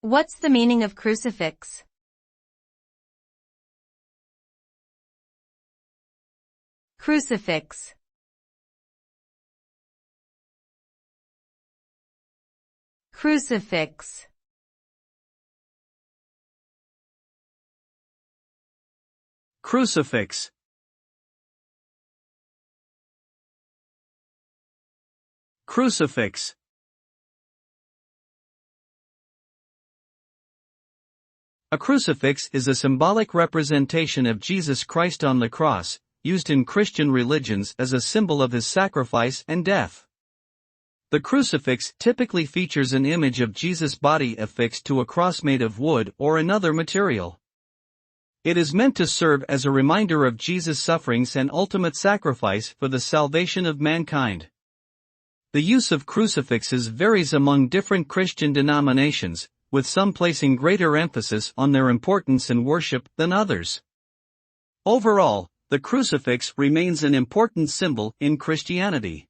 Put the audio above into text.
What's the meaning of crucifix? Crucifix. Crucifix. Crucifix. Crucifix. A crucifix is a symbolic representation of Jesus Christ on the cross, used in Christian religions as a symbol of his sacrifice and death. The crucifix typically features an image of Jesus' body affixed to a cross made of wood or another material. It is meant to serve as a reminder of Jesus' sufferings and ultimate sacrifice for the salvation of mankind. The use of crucifixes varies among different Christian denominations, with some placing greater emphasis on their importance in worship than others. Overall, the crucifix remains an important symbol in Christianity.